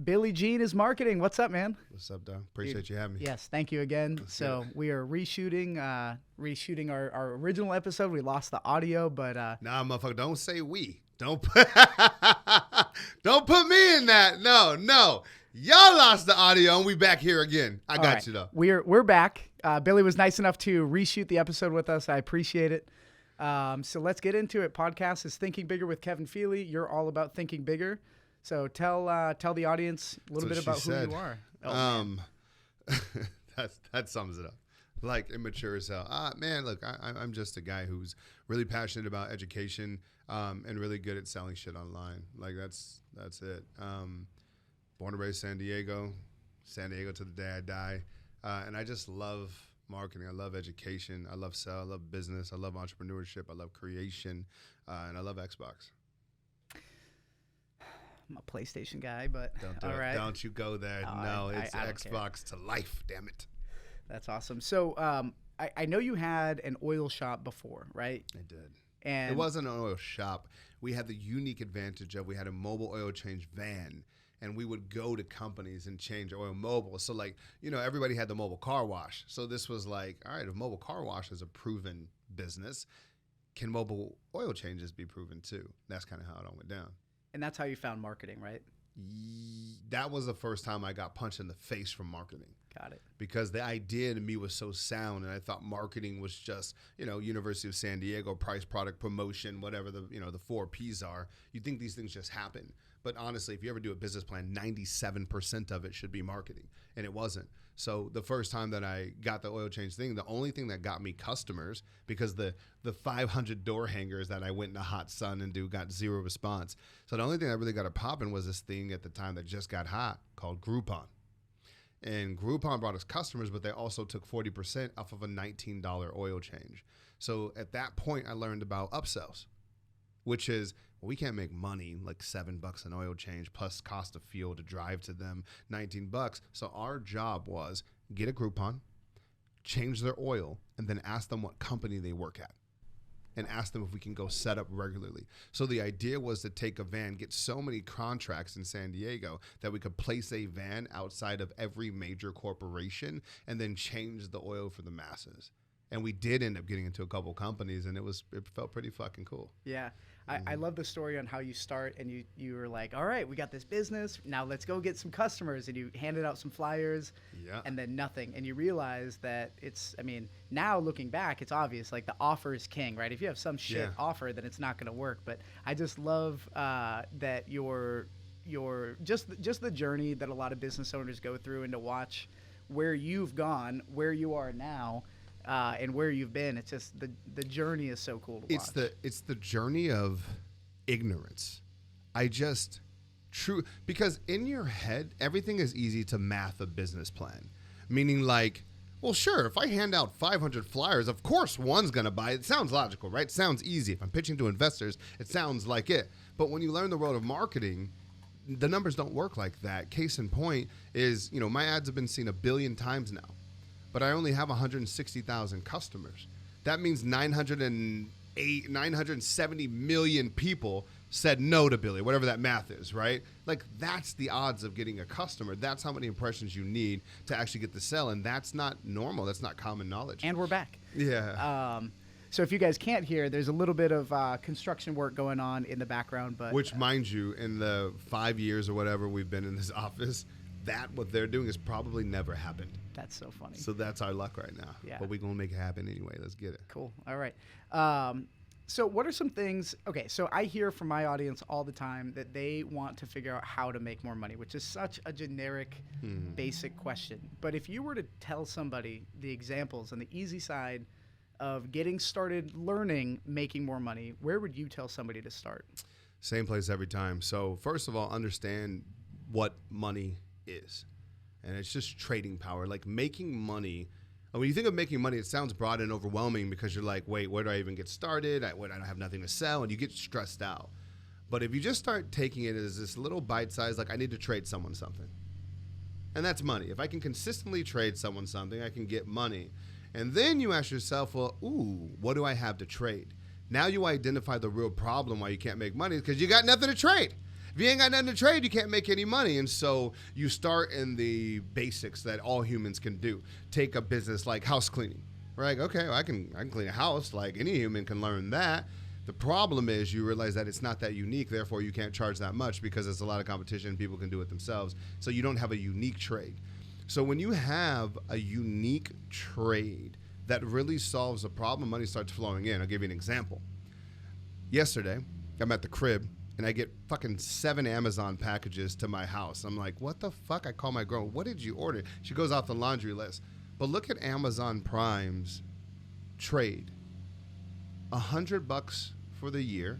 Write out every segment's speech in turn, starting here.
Billy Jean is marketing. What's up, man? What's up, Doug? Appreciate you having me. Yes, thank you again. We are reshooting our original episode. We lost the audio, but Nah, motherfucker, don't say we. Don't put me in that. No. Y'all lost the audio, and we back here again. I got you, though. We're back. Billy was nice enough to reshoot the episode with us. I appreciate it. So let's get into it. Podcast is Thinking Bigger with Kevin Pheley. You're all about thinking bigger. So tell the audience a little bit about who you are. That sums it up. Like, immature as hell. Man, look, I'm just a guy who's really passionate about education and really good at selling shit online. Like, that's it. Born and raised San Diego to the day I die. And I just love marketing. I love education. I love sell. I love business. I love entrepreneurship. I love creation. And I love Xbox. I'm a PlayStation guy, but don't do all it. right. Don't you go there. No, it's I Xbox to life, damn it. That's awesome. So I know you had an oil shop before, right? I did. And it wasn't an oil shop. We had the unique advantage of we had a mobile oil change van, and we would go to companies and change oil mobile. So, like, everybody had the mobile car wash. So this was like, all right, if mobile car wash is a proven business, can mobile oil changes be proven too? That's kind of how it all went down. And that's how you found marketing, right? That was the first time I got punched in the face from marketing. Got it. Because the idea to me was so sound, and I thought marketing was just, University of San Diego, price, product, promotion, whatever the 4 Ps are. You think these things just happen. But honestly, if you ever do a business plan, 97% of it should be marketing, and it wasn't. So the first time that I got the oil change thing, the only thing that got me customers, because the 500 door hangers that I went in the hot sun and got zero response. So the only thing that really got it popping was this thing at the time that just got hot called Groupon. And Groupon brought us customers, but they also took 40% off of a $19 oil change. So at that point, I learned about upsells, which is, we can't make money like $7 an oil change plus cost of fuel to drive to them, $19. So our job was get a Groupon, change their oil, and then ask them what company they work at, and ask them if we can go set up regularly. So the idea was to take a van, get so many contracts in San Diego that we could place a van outside of every major corporation and then change the oil for the masses. And we did end up getting into a couple companies, and it felt pretty fucking cool. Yeah. I love the story on how you start, and you were like, all right, we got this business. Now let's go get some customers. And you handed out some flyers, and then nothing. And you realize that now looking back, it's obvious. Like, the offer is king, right? If you have some shit offer, then it's not going to work. But I just love that your just the journey that a lot of business owners go through, and to watch where you've gone, where you are now, and where you've been. It's just the journey is so cool to watch. It's the journey of ignorance. Because in your head, everything is easy to math a business plan. Meaning, like, well, sure, if I hand out 500 flyers, of course one's going to buy it. It sounds logical, right? It sounds easy. If I'm pitching to investors, it sounds like it. But when you learn the world of marketing, the numbers don't work like that. Case in point is, my ads have been seen 1 billion times now, but I only have 160,000 customers. That means 970 million people said no to Billy, whatever that math is, right? Like, that's the odds of getting a customer. That's how many impressions you need to actually get the sell, and that's not normal. That's not common knowledge. And we're back. Yeah. So if you guys can't hear, there's a little bit of construction work going on in the background. But which, mind you, in the 5 years or whatever we've been in this office, what they're doing has probably never happened. That's so funny. So that's our luck right now. Yeah. But we're going to make it happen anyway. Let's get it. Cool. All right. So what are some things? Okay, so I hear from my audience all the time that they want to figure out how to make more money, which is such a generic, basic question. But if you were to tell somebody the examples on the easy side of getting started learning making more money, where would you tell somebody to start? Same place every time. So first of all, understand what money is. And it's just trading power. Like, making money, when you think of making money, it sounds broad and overwhelming because you're like, wait, where do I even get started? I don't have nothing to sell, and you get stressed out. But if you just start taking it as this little bite size, like, I need to trade someone something. And that's money. If I can consistently trade someone something, I can get money. And then you ask yourself, well, what do I have to trade? Now you identify the real problem why you can't make money, because you got nothing to trade. If you ain't got nothing to trade, you can't make any money. And so you start in the basics that all humans can do. Take a business like house cleaning, right? Okay, well, I can clean a house. Like any human can learn that. The problem is you realize that it's not that unique. Therefore, you can't charge that much because there's a lot of competition. People can do it themselves. So you don't have a unique trade. So when you have a unique trade that really solves a problem, money starts flowing in. I'll give you an example. Yesterday, I'm at the crib, and I get fucking 7 Amazon packages to my house. I'm like, what the fuck? I call my girl, what did you order? She goes off the laundry list. But look at Amazon Prime's trade. $100 for the year,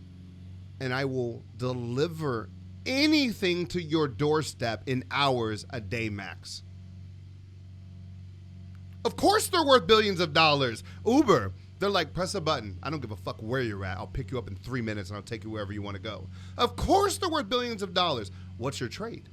and I will deliver anything to your doorstep in hours a day max. Of course they're worth billions of dollars. Uber, they're like, press a button. I don't give a fuck where you're at. I'll pick you up in 3 minutes and I'll take you wherever you want to go. Of course they're worth billions of dollars. What's your trade?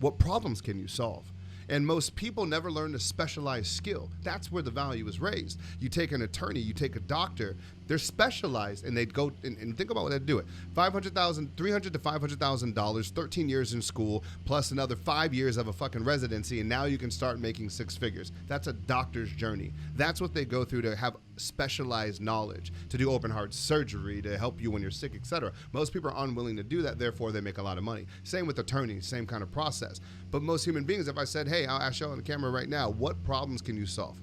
What problems can you solve? And most people never learn a specialized skill. That's where the value is raised. You take an attorney, you take a doctor, they're specialized, and they go and think about what they do it. $300,000 to $500,000, 13 years in school, plus another 5 years of a fucking residency, and now you can start making 6 figures. That's a doctor's journey. That's what they go through to have specialized knowledge, to do open heart surgery, to help you when you're sick, etc. Most people are unwilling to do that, therefore they make a lot of money. Same with attorneys, same kind of process. But most human beings, if I said, hey, I'll ask you on the camera right now, what problems can you solve?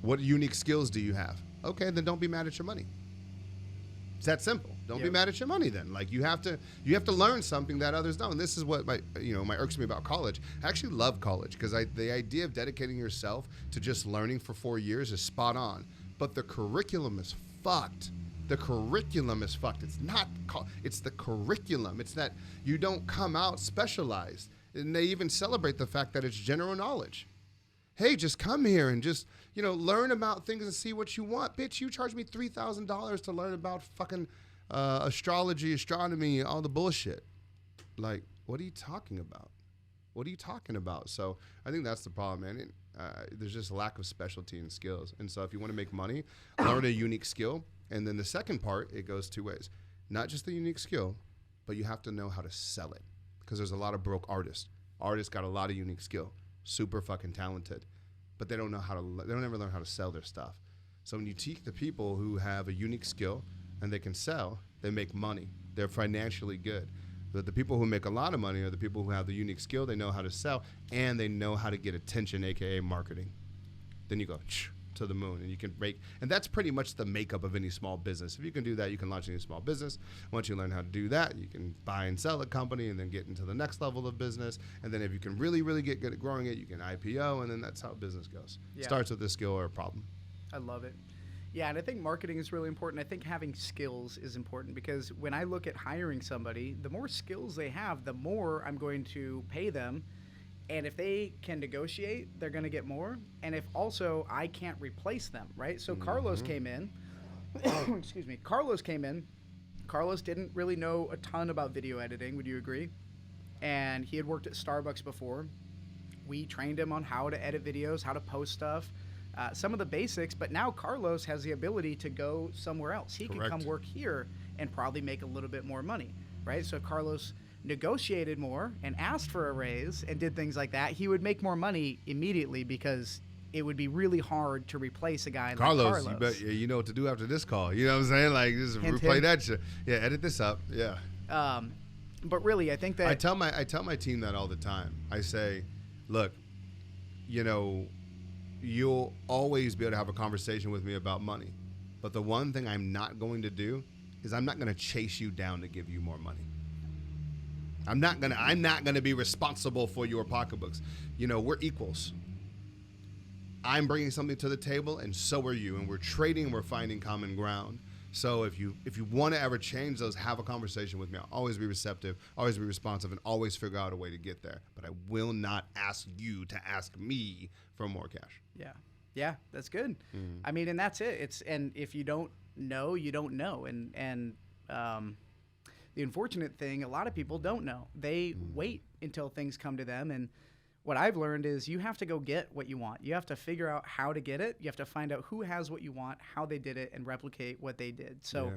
What unique skills do you have? Okay, then don't be mad at your money. It's that simple. Don't be mad at your money then. Like you have to learn something that others don't. And this is what my irks me about college. I actually love college because the idea of dedicating yourself to just learning for 4 years is spot on. But the curriculum is fucked. The curriculum is fucked. It's the curriculum. It's that you don't come out specialized. And they even celebrate the fact that it's general knowledge. Hey, just come here and just, learn about things and see what you want. Bitch, you charge me $3,000 to learn about fucking astrology, astronomy, all the bullshit. Like, what are you talking about? What are you talking about? So I think that's the problem, man. There's just a lack of specialty and skills. And so if you want to make money, learn a unique skill. And then the second part, it goes 2 ways. Not just the unique skill, but you have to know how to sell it. Because there's a lot of broke artists. Artists got a lot of unique skill. Super fucking talented, but they don't ever learn how to sell their stuff. So when you teach the people who have a unique skill and they can sell, they make money. They're financially good. But the people who make a lot of money are the people who have the unique skill, they know how to sell, and they know how to get attention, aka marketing. Then you go to the moon, and you can make, and that's pretty much the makeup of any small business. If you can do that, you can launch any small business. Once you learn how to do that, you can buy and sell a company and then get into the next level of business. And then if you can really, really get good at growing it, you can IPO, and then that's how business goes. Yeah. Starts with a skill or a problem. I love it. Yeah, and I think marketing is really important. I think having skills is important because when I look at hiring somebody, the more skills they have, the more I'm going to pay them. And if they can negotiate, they're going to get more. And if also I can't replace them, right? So Carlos came in. Excuse me. Carlos came in. Carlos didn't really know a ton about video editing. Would you agree? And he had worked at Starbucks before. We trained him on how to edit videos, how to post stuff, some of the basics. But now Carlos has the ability to go somewhere else. He can come work here and probably make a little bit more money, right? So Carlos negotiated more and asked for a raise and did things like that, he would make more money immediately because it would be really hard to replace a guy like Carlos. You know what to do after this call. You know what I'm saying? Like, just replay that shit. Yeah, edit this up. Yeah. But really, I think that I tell my team that all the time. I say, look, you'll always be able to have a conversation with me about money, but the one thing I'm not going to do is I'm not going to chase you down to give you more money. I'm not gonna be responsible for your pocketbooks. We're equals. I'm bringing something to the table, and so are you. And we're trading, and we're finding common ground. So if you want to ever change those, have a conversation with me. I'll always be receptive, always be responsive, and always figure out a way to get there. But I will not ask you to ask me for more cash. Yeah, that's good. I mean, and that's it. And if you don't know, you don't know. And the unfortunate thing, a lot of people don't know. They wait until things come to them. And what I've learned is you have to go get what you want. You have to figure out how to get it. You have to find out who has what you want, how they did it, and replicate what they did. So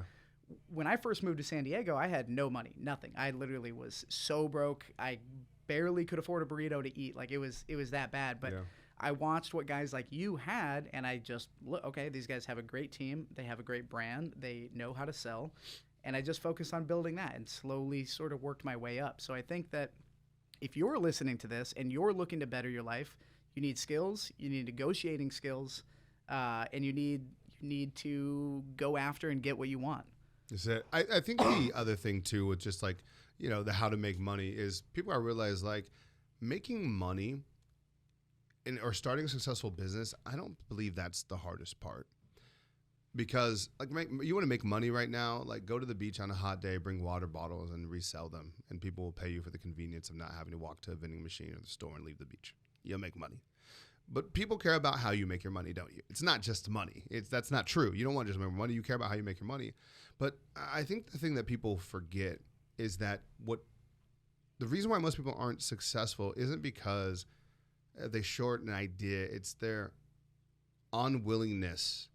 when I first moved to San Diego, I had no money, nothing. I literally was so broke. I barely could afford a burrito to eat. Like it was that bad. But I watched what guys like you had, and I just look, okay, these guys have a great team. They have a great brand. They know how to sell. And I just focused on building that and slowly sort of worked my way up. So I think that if you're listening to this and you're looking to better your life, you need skills, you need negotiating skills, and you need to go after and get what you want. Is it? I think the other thing too, with just like, the how to make money is people are realize like making money or starting a successful business. I don't believe that's the hardest part, because like you want to make money right now, like go to the beach on a hot day, bring water bottles and resell them, and people will pay you for the convenience of not having to walk to a vending machine or the store and leave the beach. You'll make money. But people care about how you make your money, don't you? It's not just money. That's not true. You don't want to just make money. You care about how you make your money. But I think the thing that people forget is that the reason why most people aren't successful isn't because they short an idea. It's their unwillingness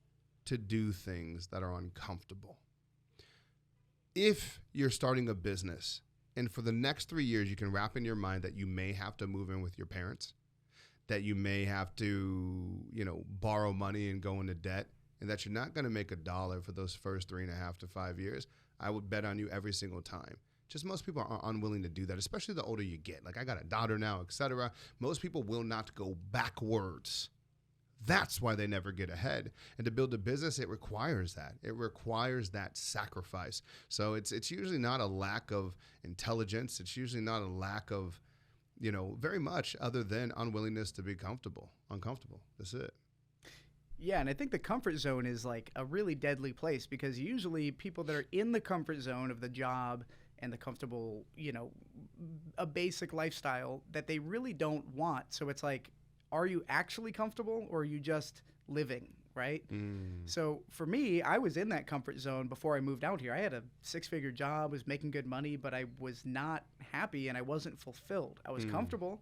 to do things that are uncomfortable. If you're starting a business and for the next 3 years you can wrap in your mind that you may have to move in with your parents, that you may have to, borrow money and go into debt, and that you're not going to make $1 for those first 3.5 to 5 years, I would bet on you every single time. Just most people are unwilling to do that, especially the older you get. Like I got a daughter now, etc. Most people will not go backwards. That's why they never get ahead. And to build a business, it requires that. It requires that sacrifice. So it's usually not a lack of intelligence. It's usually not a lack of very much other than unwillingness to be uncomfortable. That's it. Yeah, and I think the comfort zone is like a really deadly place, because usually people that are in the comfort zone of the job and the comfortable, a basic lifestyle that they really don't want. So it's like, are you actually comfortable or are you just living, right? So for me, I was in that comfort zone before I moved out here. I had a 6-figure job, was making good money, but I was not happy and I wasn't fulfilled. I was comfortable,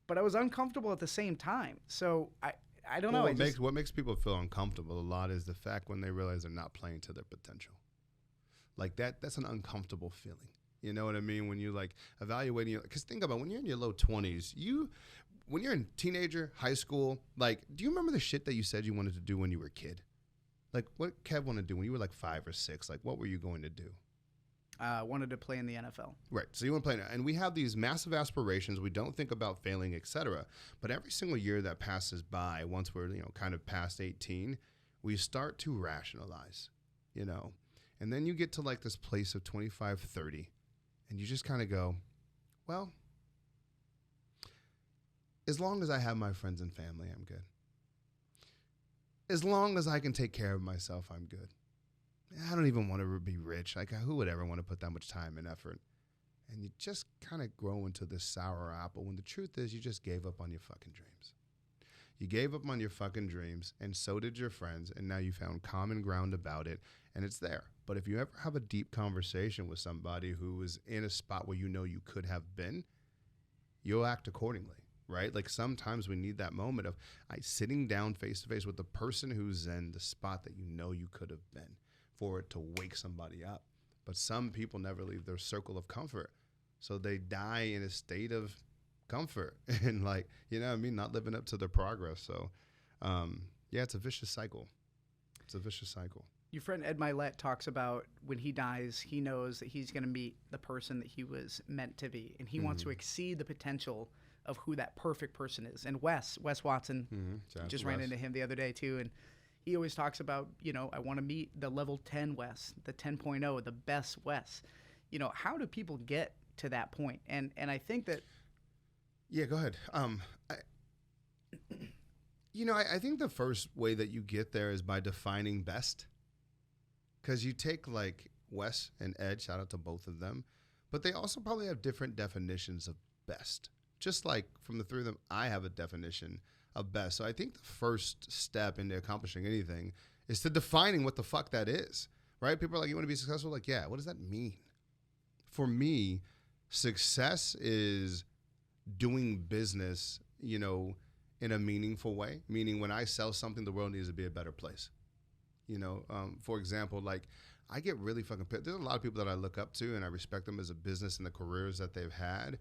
but I was uncomfortable at the same time. So I don't know. What makes people feel uncomfortable a lot is the fact when they realize they're not playing to their potential. Like that's an uncomfortable feeling. You know what I mean? When you like evaluating, because think about when you're in your low 20s, when you're a teenager, high school, like, do you remember the shit that you said you wanted to do when you were a kid? Like, what Kev wanted to do when you were like 5 or 6? Like, what were you going to do? Wanted to play in the NFL. Right. So you want to play, and we have these massive aspirations. We don't think about failing, etc. But every single year that passes by, once we're kind of past 18, we start to rationalize, and then you get to like this place of 25, 30, and you just kind of go, well, as long as I have my friends and family, I'm good. As long as I can take care of myself, I'm good. I don't even want to be rich. Like, who would ever want to put that much time and effort? And you just kind of grow into this sour apple when the truth is you just gave up on your fucking dreams. You gave up on your fucking dreams, and so did your friends, and now you found common ground about it, and it's there. But if you ever have a deep conversation with somebody who is in a spot where you could have been, you'll act accordingly. Right? Like sometimes we need that moment of sitting down face to face with the person who's in the spot that you could have been, for it to wake somebody up. But some people never leave their circle of comfort. So they die in a state of comfort and not living up to their progress. So it's a vicious cycle. It's a vicious cycle. Your friend Ed Milet talks about when he dies, he knows that he's going to meet the person that he was meant to be. And he wants to exceed the potential of who that perfect person is. And Wes Watson, just ran into him the other day too, and he always talks about, I want to meet the level 10 Wes, the 10.0, the best Wes. How do people get to that point? And I think that... Yeah, go ahead. I think the first way that you get there is by defining best. Because you take like Wes and Ed, shout out to both of them, but they also probably have different definitions of best. Just like from the three of them, I have a definition of best. So I think the first step into accomplishing anything is to defining what the fuck that is, right? People are like, you want to be successful? Like, yeah, what does that mean? For me, success is doing business, in a meaningful way. Meaning when I sell something, the world needs to be a better place. For example, like I get really fucking pissed. There's a lot of people that I look up to and I respect them as a business and the careers that they've had.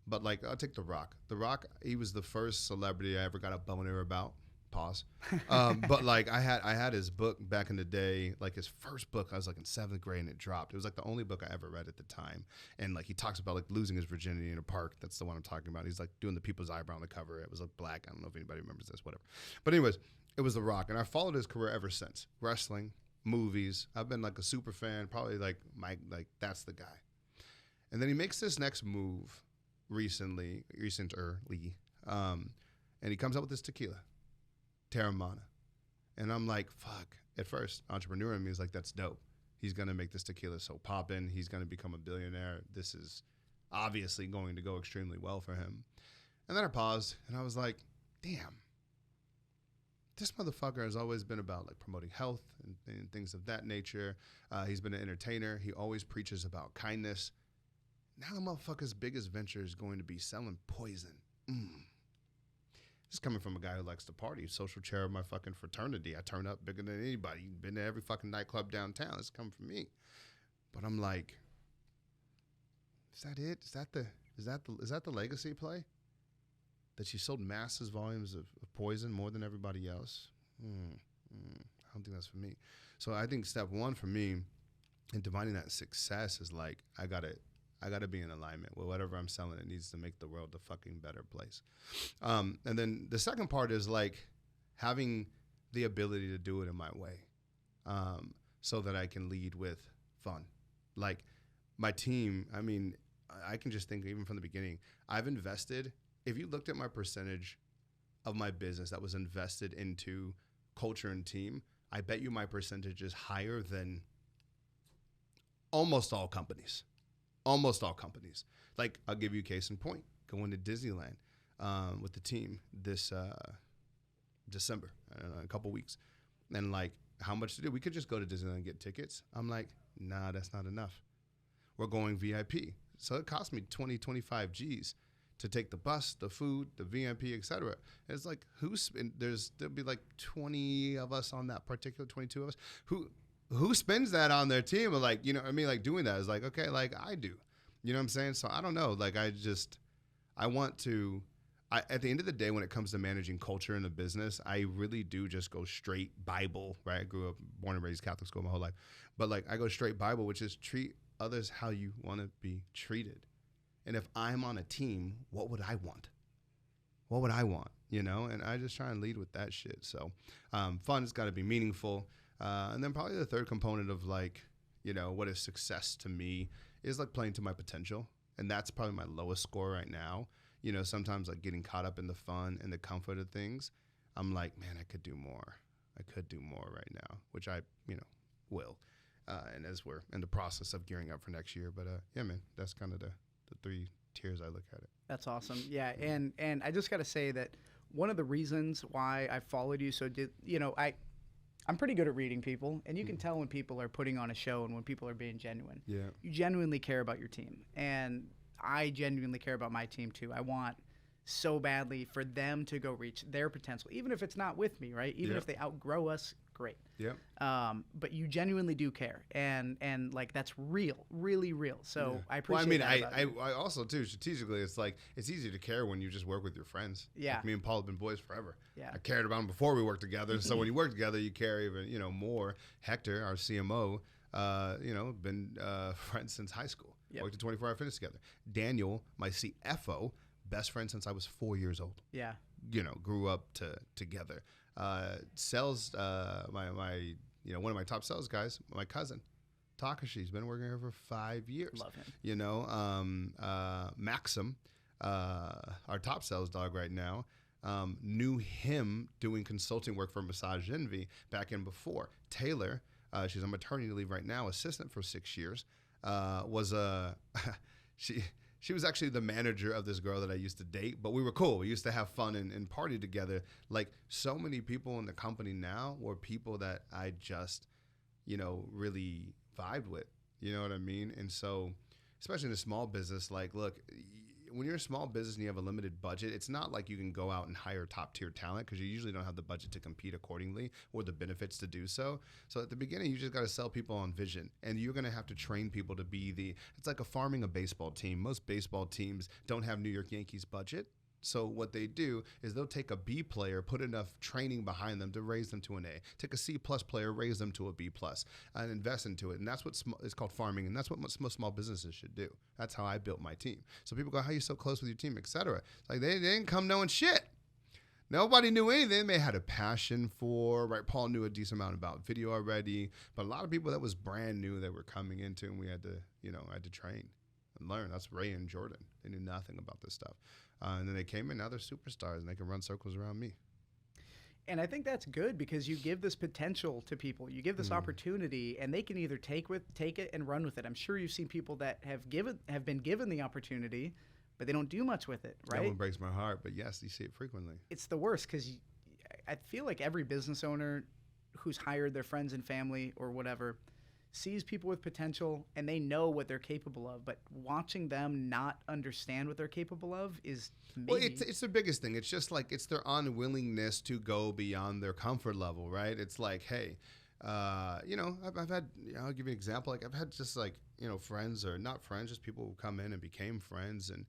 But like, I'll take The Rock. The Rock, he was the first celebrity I ever got a boner about. Pause. But like, I had his book back in the day, like his first book. I was like in 7th grade and it dropped. It was like the only book I ever read at the time. And like, he talks about like losing his virginity in a park. That's the one I'm talking about. He's like doing the people's eyebrow on the cover. It was like black. I don't know if anybody remembers this, whatever. But anyways, it was The Rock, and I followed his career ever since. Wrestling, movies. I've been like a super fan. Probably like that's the guy. And then he makes this next move recently, and he comes out with this tequila, Terramana. And I'm like, fuck. At first, entrepreneur in me is like, that's dope. He's going to make this tequila so poppin'. He's going to become a billionaire. This is obviously going to go extremely well for him. And then I paused, and I was like, damn. This motherfucker has always been about like promoting health and things of that nature. He's been an entertainer. He always preaches about kindness. Now the motherfucker's biggest venture is going to be selling poison. This is coming from a guy who likes to party, social chair of my fucking fraternity. I turn up bigger than anybody. Been to every fucking nightclub downtown. It's coming from me. But I'm like, is that it? Is that the legacy play? That she sold massive volumes of poison more than everybody else? I don't think that's for me. So I think step one for me in defining that success is like, I gotta be in alignment with whatever I'm selling. It needs to make the world a fucking better place. And then the second part is like having the ability to do it in my way, so that I can lead with fun. Like my team, I mean, I can just think even from the beginning, I've invested. If you looked at my percentage of my business that was invested into culture and team, I bet you my percentage is higher than almost all companies. Almost all companies. Like, I'll give you a case in point. Going to Disneyland with the team this December, I don't know, a couple weeks. And like, how much to do? We could just go to Disneyland and get tickets. I'm like, nah, that's not enough. We're going VIP. So it cost me 20, 25 G's to take the bus, the food, the VIP, etc. It's like, there'll be like 20 of us on that particular, 22 of us. Who spends that on their team? Or like, you know what I mean? Like doing that is like, okay, like I do. You know what I'm saying? So I don't know. Like at the end of the day, when it comes to managing culture in a business, I really do just go straight Bible, right? I grew up, born and raised Catholic school my whole life. But like I go straight Bible, which is treat others how you want to be treated. And if I'm on a team, what would I want? What would I want? You know? And I just try and lead with that shit. So fun has got to be meaningful. And then probably the third component of like, you know, what is success to me is like playing to my potential. And that's probably my lowest score right now. You know, sometimes like getting caught up in the fun and the comfort of things. I'm like, man, I could do more. I could do more right now, which I, you know, will. And as we're in the process of gearing up for next year. But yeah, man, that's kind of the 3 tiers I look at it. That's awesome. Yeah. And I just got to say that one of the reasons why I followed you, I'm pretty good at reading people, and you can tell when people are putting on a show and when people are being genuine. Yeah. You genuinely care about your team, and I genuinely care about my team too. I want so badly for them to go reach their potential, even if it's not with me, right? Even if they outgrow us, great. Yeah. But you genuinely do care, and like that's real, really real. So I appreciate that. I also too strategically, it's like it's easy to care when you just work with your friends. Yeah. Like me and Paul have been boys forever. Yeah. I cared about them before we worked together. So when you work together, you care even more. Hector, our CMO, been friends since high school. Yep. Worked at 24 Hour Fitness together. Daniel, my CFO, best friend since I was 4 years old. Yeah. Grew up together. Sales, one of my top sales guys, my cousin, Takashi's been working here for 5 years. Love him. Maxim, our top sales dog right now, knew him doing consulting work for Massage Envy back in before. Taylor, she's on maternity leave right now, assistant for 6 years, she was actually the manager of this girl that I used to date, but we were cool. We used to have fun and party together. Like so many people in the company now were people that I just, really vibed with. You know what I mean? And so, especially in a small business, like, look, when you're a small business and you have a limited budget, it's not like you can go out and hire top tier talent because you usually don't have the budget to compete accordingly or the benefits to do so. So at the beginning, you just got to sell people on vision, and you're going to have to train people to be it's like farming a baseball team. Most baseball teams don't have New York Yankees budget. So what they do is they'll take a B player, put enough training behind them to raise them to an A. Take a C plus player, raise them to a B plus, and invest into it. And that's what it's called farming, and that's what most small businesses should do. That's how I built my team. So people go, "How are you so close with your team, etc." Like they didn't come knowing shit. Nobody knew anything. They had a passion for, right? Paul knew a decent amount about video already, but a lot of people that was brand new that were coming into, and we had to, I had to train and learn. That's Ray and Jordan. They knew nothing about this stuff. And then they came in, now they're superstars, and they can run circles around me. And I think that's good because you give this potential to people. You give this opportunity, and they can either take it and run with it. I'm sure you've seen people that have been given the opportunity, but they don't do much with it, right? That one breaks my heart, but yes, you see it frequently. It's the worst because I feel like every business owner who's hired their friends and family or whatever sees people with potential and they know what they're capable of, but watching them not understand what they're capable of is maybe... Well, it's the biggest thing. It's just like it's their unwillingness to go beyond their comfort level, right? It's like, hey, I've had, I'll give you an example. Like I've had just like, friends or not friends, just people who come in and became friends and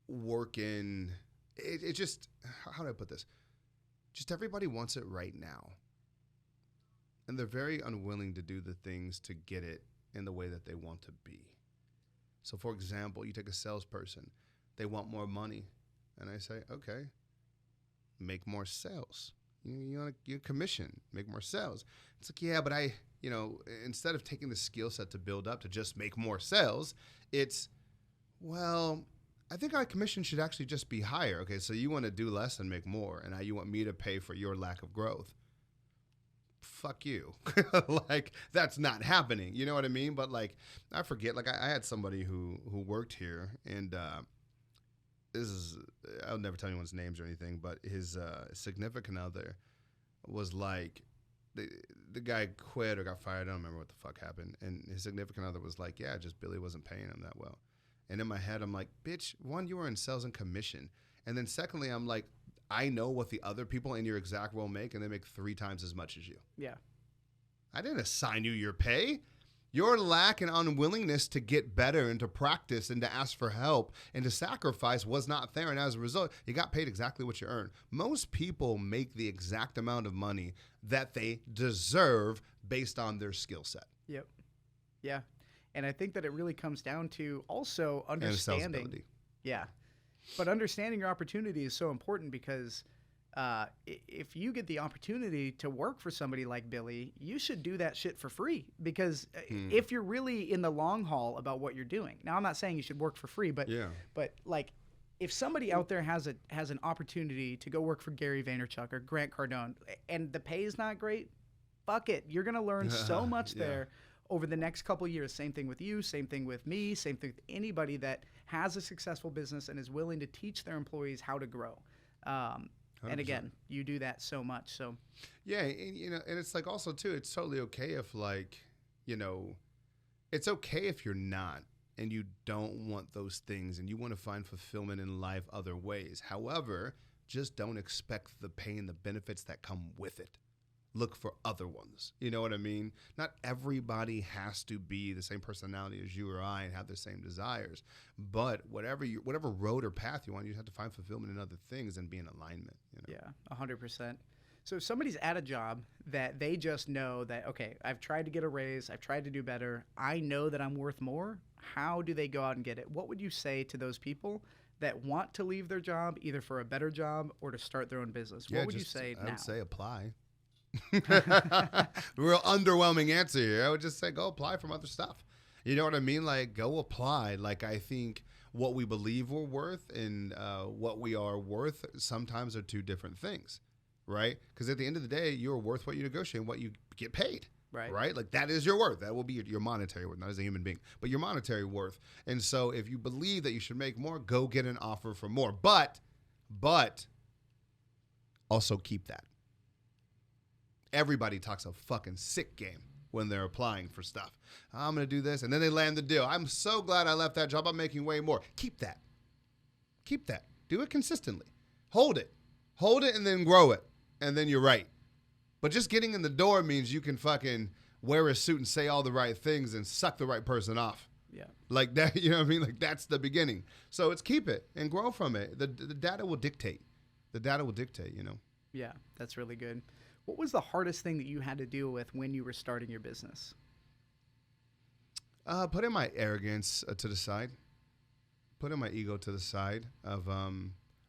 work in, it just, how do I put this? Just everybody wants it right now. And they're very unwilling to do the things to get it in the way that they want to be. So, for example, you take a salesperson. They want more money. And I say, okay, make more sales. You want to commission, make more sales. It's like, yeah, but instead of taking the skill set to build up to just make more sales, it's, well, I think our commission should actually just be higher. Okay, so you want to do less and make more, and now you want me to pay for your lack of growth. Fuck you. Like, that's not happening. You know what I mean? But like, I forget, like I had somebody who worked here, and I'll never tell anyone's names or anything, but his significant other was like, the guy quit or got fired. I don't remember what the fuck happened. And his significant other was like, yeah, just Billy wasn't paying him that well. And in my head, I'm like, bitch, one, you were in sales and commission. And then secondly, I'm like, I know what the other people in your exact role make, and they make 3 times as much as you. Yeah. I didn't assign you your pay. Your lack and unwillingness to get better and to practice and to ask for help and to sacrifice was not there. And as a result, you got paid exactly what you earned. Most people make the exact amount of money that they deserve based on their skill set. Yep. Yeah. And I think that it really comes down to also understanding. Yeah. But understanding your opportunity is so important because if you get the opportunity to work for somebody like Billy, you should do that shit for free because if you're really in the long haul about what you're doing. Now, I'm not saying you should work for free, but like if somebody out there has an opportunity to go work for Gary Vaynerchuk or Grant Cardone and the pay is not great, fuck it. You're going to learn so much there over the next couple of years. Same thing with you, same thing with me, same thing with anybody that has a successful business and is willing to teach their employees how to grow. And again, you do that so much. So yeah, and it's like also too, it's totally okay if like, it's okay if you're not and you don't want those things and you want to find fulfillment in life other ways. However, just don't expect the pay and the benefits that come with it. Look for other ones. You know what I mean? Not everybody has to be the same personality as you or I and have the same desires. But whatever road or path you want, you just have to find fulfillment in other things and be in alignment. Yeah, 100%. So if somebody's at a job that they just know that, okay, I've tried to get a raise, I've tried to do better, I know that I'm worth more, how do they go out and get it? What would you say to those people that want to leave their job either for a better job or to start their own business? What would you say now? I would say apply. Real underwhelming answer here. I would just say go apply from other stuff. You know what I mean? Like go apply. Like I think what we believe we're worth and what we are worth sometimes are 2 different things, right? Because at the end of the day, you're worth what you negotiate and what you get paid. Right? Like that is your worth. That will be your monetary worth, not as a human being, but your monetary worth. And so if you believe that you should make more, go get an offer for more. But also keep that. Everybody talks a fucking sick game when they're applying for stuff. I'm going to do this. And then they land the deal. I'm so glad I left that job. I'm making way more. Keep that. Keep that. Do it consistently. Hold it. Hold it and then grow it. And then you're right. But just getting in the door means you can fucking wear a suit and say all the right things and suck the right person off. Yeah. Like that, you know what I mean? Like that's the beginning. So it's keep it and grow from it. The data will dictate. The data will dictate, you know? Yeah, that's really good. What was the hardest thing that you had to deal with when you were starting your business? Putting my arrogance to the side. Putting my ego to the side of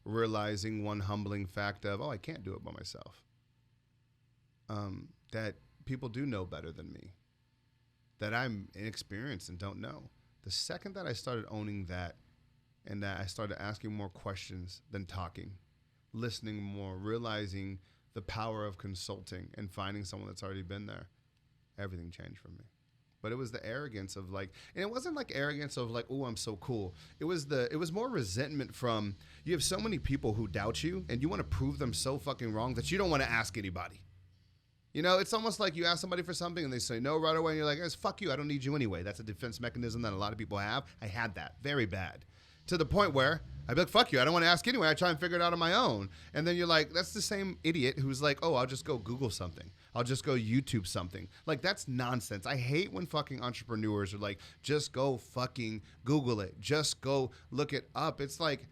realizing one humbling fact of, I can't do it by myself. That people do know better than me. That I'm inexperienced and don't know. The second that I started owning that and that I started asking more questions than talking, listening more, realizing the power of consulting and finding someone that's already been there, everything changed for me. But it was the arrogance of like, and it wasn't like arrogance of like, oh, I'm so cool. It was more resentment from, you have so many people who doubt you and you want to prove them so fucking wrong that you don't want to ask anybody. You know, it's almost like you ask somebody for something and they say no right away and you're like, fuck you, I don't need you anyway. That's a defense mechanism that a lot of people have. I had that very bad. To the point where I'd be like, fuck you, I don't want to ask anyway. I try and figure it out on my own. And then you're like, that's the same idiot who's like, oh, I'll just go Google something. I'll just go YouTube something. Like, that's nonsense. I hate when fucking entrepreneurs are like, just go fucking Google it. Just go look it up. It's like,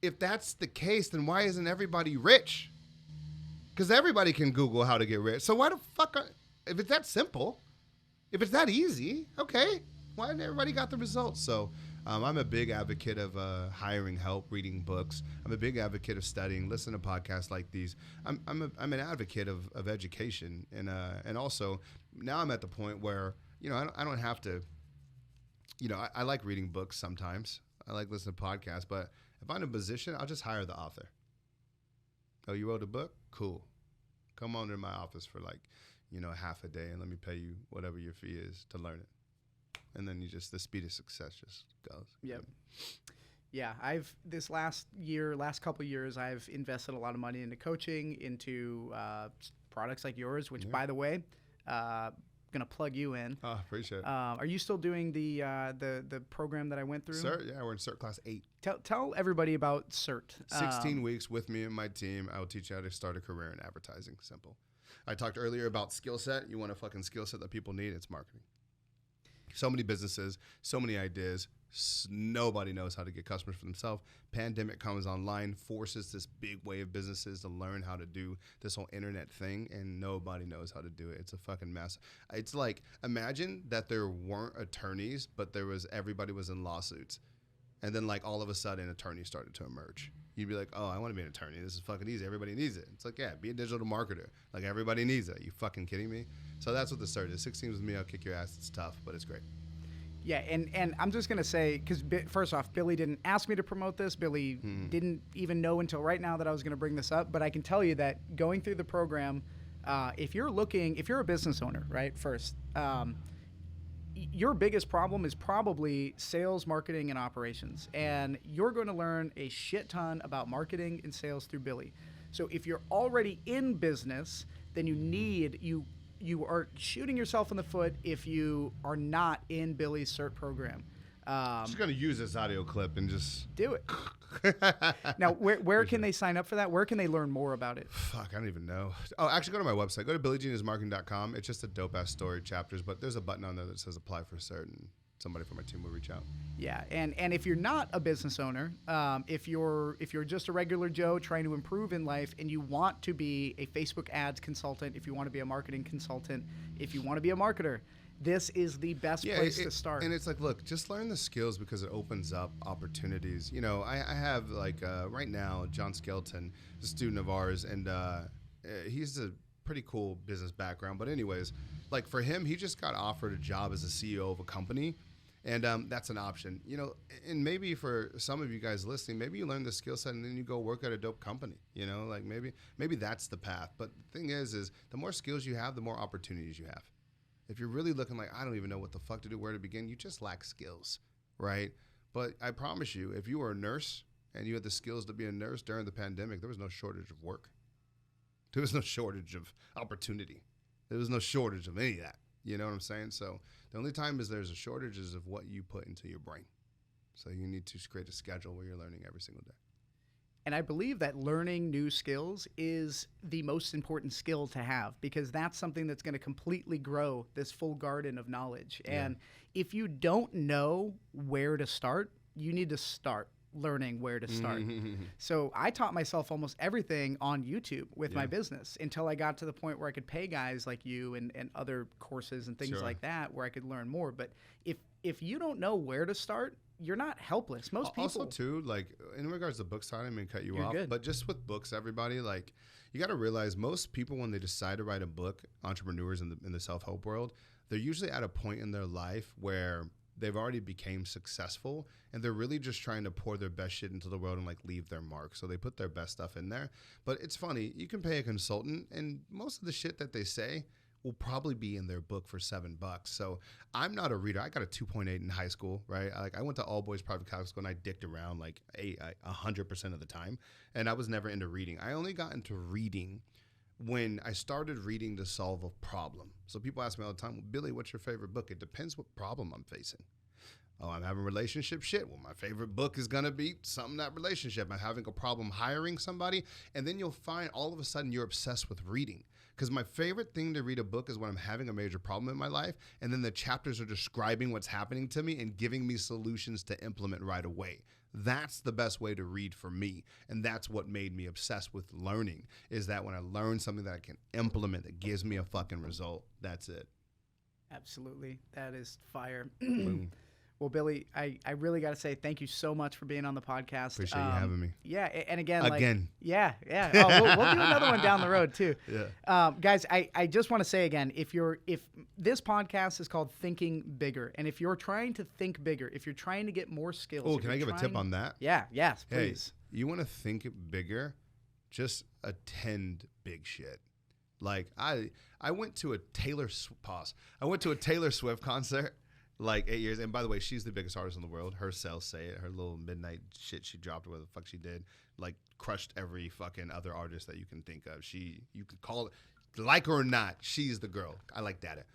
if that's the case, then why isn't everybody rich? Because everybody can Google how to get rich. So why the fuck, if it's that simple, if it's that easy, okay, why hasn't everybody got the results? So I'm a big advocate of hiring help, reading books. I'm a big advocate of studying, listening to podcasts like these. I'm an advocate of education, and also now I'm at the point where, you know, I don't have to, you know, I like reading books sometimes. I like listening to podcasts, but if I'm in a position, I'll just hire the author. Oh, you wrote a book? Cool. Come on to my office for like, you know, half a day and let me pay you whatever your fee is to learn it. And then the speed of success just goes. Yep. Yeah, this last couple of years, I've invested a lot of money into coaching, into products like yours, which, by the way, going to plug you in. Oh, appreciate it. Are you still doing the program that I went through? CERT, yeah, we're in CERT class 8. Tell everybody about CERT. 16 weeks with me and my team. I will teach you how to start a career in advertising. Simple. I talked earlier about skill set. You want a fucking skill set that people need? It's marketing. So many businesses, so many ideas. Nobody knows how to get customers for themselves. Pandemic comes online, forces this big wave of businesses to learn how to do this whole internet thing, and nobody knows how to do it. It's a fucking mess. It's like, imagine that there weren't attorneys, but everybody was in lawsuits. And then like all of a sudden attorneys started to emerge. You'd be like, oh, I want to be an attorney. This is fucking easy. Everybody needs it. It's like, yeah, be a digital marketer. Like everybody needs it. You fucking kidding me? So that's what the CERT is. 16 with me, I'll kick your ass. It's tough, but it's great. Yeah, and I'm just going to say, because first off, Billy didn't ask me to promote this. Billy didn't even know until right now that I was going to bring this up. But I can tell you that going through the program, if you're a business owner, right, first, your biggest problem is probably sales, marketing, and operations. And you're going to learn a shit ton about marketing and sales through Billy. So if you're already in business, then you are shooting yourself in the foot if you are not in Billy's CERT program. I'm just going to use this audio clip and just do it. Now, where can they sign up for that? Where can they learn more about it? Fuck, I don't even know. Oh, actually, go to my website. Go to billygeniusmarketing.com. It's just a dope-ass story chapters, but there's a button on there that says apply for CERT, and somebody from my team will reach out. Yeah, and if you're not a business owner, if you're just a regular Joe trying to improve in life and you want to be a Facebook ads consultant, if you want to be a marketing consultant, if you want to be a marketer, this is the best place to start. And it's like, look, just learn the skills because it opens up opportunities. You know, I have like right now, John Skelton, a student of ours, and he's a pretty cool business background. But anyways, like for him, he just got offered a job as a CEO of a company. And that's an option, you know, and maybe for some of you guys listening, maybe you learn the skill set and then you go work at a dope company, you know, like maybe that's the path. But the thing is the more skills you have, the more opportunities you have. If you're really looking like, I don't even know what the fuck to do, where to begin, you just lack skills, right? But I promise you, if you were a nurse and you had the skills to be a nurse during the pandemic, there was no shortage of work. There was no shortage of opportunity. There was no shortage of any of that. You know what I'm saying? So the only time is there's a shortage is of what you put into your brain. So you need to create a schedule where you're learning every single day. And I believe that learning new skills is the most important skill to have, because that's something that's going to completely grow this full garden of knowledge. Yeah. And if you don't know where to start, you need to start learning where to start. So I taught myself almost everything on YouTube with my business until I got to the point where I could pay guys like you and other courses and things like that where I could learn more. But if you don't know where to start, you're not helpless. Most people also too, like in regards to books, I didn't mean to cut you off, good. But just with books, everybody, like you got to realize most people when they decide to write a book, entrepreneurs in the self-help world, they're usually at a point in their life where they've already became successful and they're really just trying to pour their best shit into the world and like leave their mark. So they put their best stuff in there. But it's funny, you can pay a consultant and most of the shit that they say will probably be in their book for $7. So I'm not a reader. I got a 2.8 in high school, right? I went to all boys private Catholic school and I dicked around like 100% of the time. And I was never into reading. I only got into reading when I started reading to solve a problem. So people ask me all the time, well, Billy, what's your favorite book? It depends what problem I'm facing. Oh, I'm having relationship shit. Well, my favorite book is going to be something that relationship. I'm having a problem hiring somebody. And then you'll find all of a sudden you're obsessed with reading. Because my favorite thing to read a book is when I'm having a major problem in my life. And then the chapters are describing what's happening to me and giving me solutions to implement right away. That's the best way to read for me. And that's what made me obsessed with learning, is that when I learn something that I can implement that gives me a fucking result, that's it. Absolutely. That is fire. Boom. Well, Billy, I really got to say thank you so much for being on the podcast. Appreciate you having me. Yeah, and again. Oh, we'll do another one down the road too. Yeah. Guys, I just want to say again, if this podcast is called Thinking Bigger, and if you're trying to think bigger, if you're trying to get more skills. Oh, can I give a tip on that? Yeah, yes, please. Hey, you want to think bigger? Just attend big shit. Like I went to a Taylor Swift concert. Like 8 years. And by the way, she's the biggest artist in the world. Her sales say it. Her little midnight shit she dropped, whatever the fuck she did, like crushed every fucking other artist that you can think of. You could call it, like her or not, she's the girl. I like that.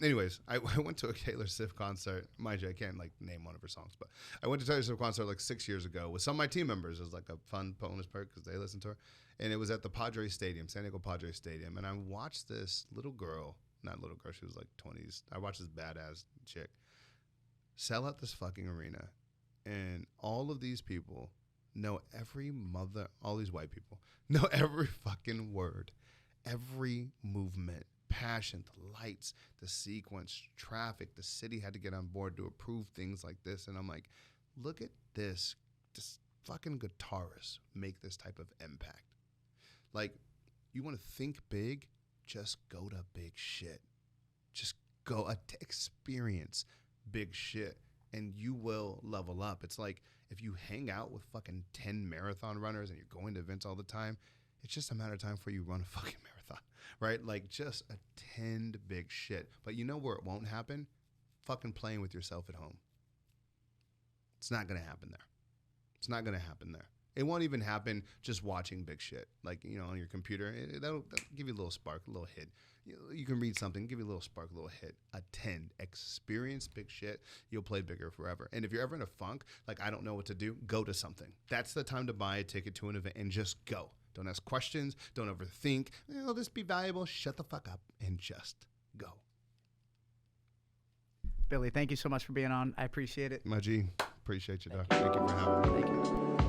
Anyways, I went to a Taylor Swift concert. Mind you, I can't like name one of her songs, but I went to Taylor Swift concert like 6 years ago with some of my team members. It was like a fun bonus perk because they listened to her. And it was at the Padres Stadium, San Diego Padres Stadium. And I watched this she was like 20s. I watched this badass chick sell out this fucking arena. And all of these people know all these white people know every fucking word, every movement, passion, the lights, the sequence, traffic. The city had to get on board to approve things like this. And I'm like, look at this. Just fucking guitarists make this type of impact. Like, you want to think big? Just go to big shit. Just go experience big shit and you will level up. It's like if you hang out with fucking 10 marathon runners and you're going to events all the time, it's just a matter of time before you run a fucking marathon, right? Like just attend big shit. But you know where it won't happen? Fucking playing with yourself at home. It's not going to happen there. It's not going to happen there. It won't even happen just watching big shit. Like, you know, on your computer, that'll give you a little spark, a little hit. You can read something, give you a little spark, a little hit. Attend, experience big shit. You'll play bigger forever. And if you're ever in a funk, like I don't know what to do, go to something. That's the time to buy a ticket to an event and just go. Don't ask questions. Don't overthink. Will this be valuable? Shut the fuck up and just go. Billy, thank you so much for being on. I appreciate it. My G, appreciate you, Doc. Thank you for having me. Thank you.